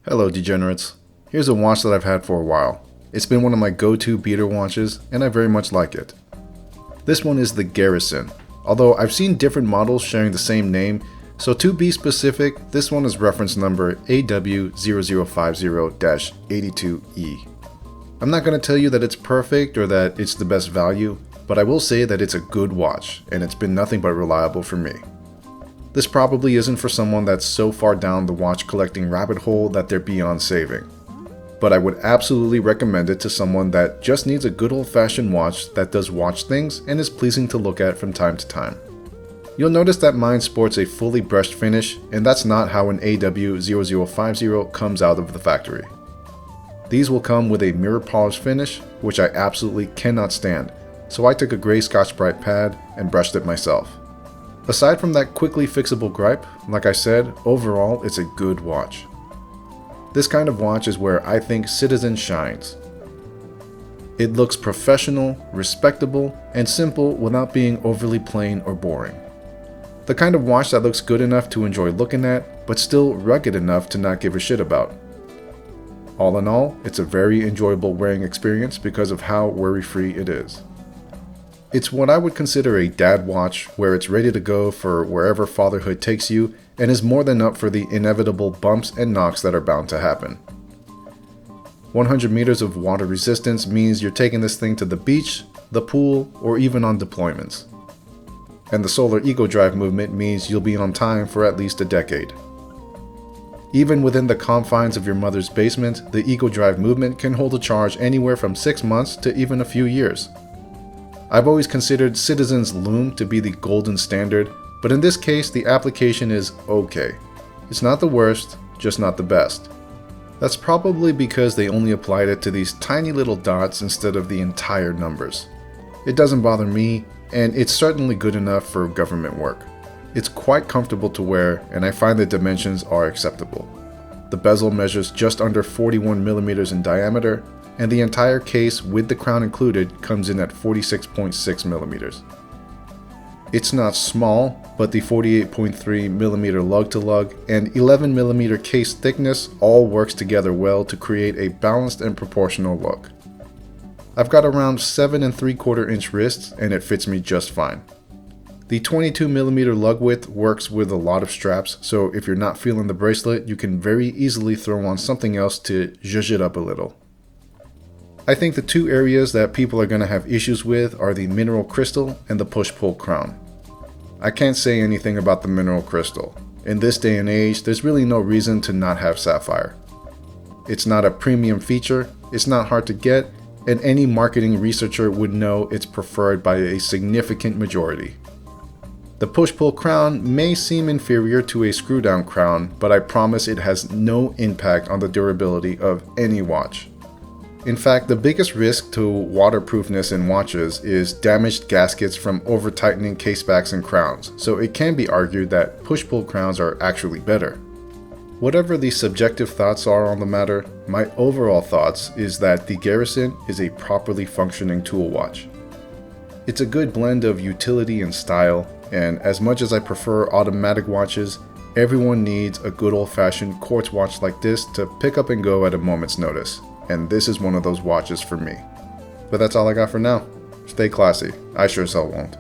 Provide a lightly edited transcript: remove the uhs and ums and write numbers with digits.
Hello degenerates. Here's a watch that I've had for a while. It's been one of my go-to beater watches and I very much like it. This one is the Garrison, although I've seen different models sharing the same name, so to be specific, this one is reference number AW0050-82E. I'm not going to tell you that it's perfect or that it's the best value, but I will say that it's a good watch and it's been nothing but reliable for me. This probably isn't for someone that's so far down the watch collecting rabbit hole that they're beyond saving. But I would absolutely recommend it to someone that just needs a good old-fashioned watch that does watch things and is pleasing to look at from time to time. You'll notice that mine sports a fully brushed finish, and that's not how an AW0050 comes out of the factory. These will come with a mirror polish finish, which I absolutely cannot stand, so I took a gray Scotch-Brite pad and brushed it myself. Aside from that quickly fixable gripe, like I said, overall it's a good watch. This kind of watch is where I think Citizen shines. It looks professional, respectable, and simple without being overly plain or boring. The kind of watch that looks good enough to enjoy looking at, but still rugged enough to not give a shit about. All in all, it's a very enjoyable wearing experience because of how worry-free it is. It's what I would consider a dad watch, where it's ready to go for wherever fatherhood takes you and is more than up for the inevitable bumps and knocks that are bound to happen. 100 meters of water resistance means you're taking this thing to the beach, the pool, or even on deployments. And the solar ego drive movement means you'll be on time for at least a decade. Even within the confines of your mother's basement, the ego drive movement can hold a charge anywhere from 6 months to even a few years. I've always considered Citizen's Lume to be the golden standard, but in this case the application is okay. It's not the worst, just not the best. That's probably because they only applied it to these tiny little dots instead of the entire numbers. It doesn't bother me, and it's certainly good enough for government work. It's quite comfortable to wear, and I find the dimensions are acceptable. The bezel measures just under 41 millimeters in diameter, and the entire case with the crown included comes in at 46.6 millimeters. It's not small, but the 48.3 millimeter lug-to-lug and 11 millimeter case thickness all works together well to create a balanced and proportional look. I've got around 7 3/4 inch wrists and it fits me just fine. The 22 millimeter lug width works with a lot of straps, so if you're not feeling the bracelet, you can very easily throw on something else to zhuzh it up a little. I think the two areas that people are going to have issues with are the mineral crystal and the push-pull crown. I can't say anything about the mineral crystal. In this day and age, there's really no reason to not have sapphire. It's not a premium feature, it's not hard to get, and any marketing researcher would know it's preferred by a significant majority. The push-pull crown may seem inferior to a screw-down crown, but I promise it has no impact on the durability of any watch. In fact, the biggest risk to waterproofness in watches is damaged gaskets from over-tightening casebacks and crowns, so it can be argued that push-pull crowns are actually better. Whatever the subjective thoughts are on the matter, my overall thoughts is that the Garrison is a properly functioning tool watch. It's a good blend of utility and style, and as much as I prefer automatic watches, everyone needs a good old-fashioned quartz watch like this to pick up and go at a moment's notice. And this is one of those watches for me. But that's all I got for now. Stay classy. I sure as hell won't.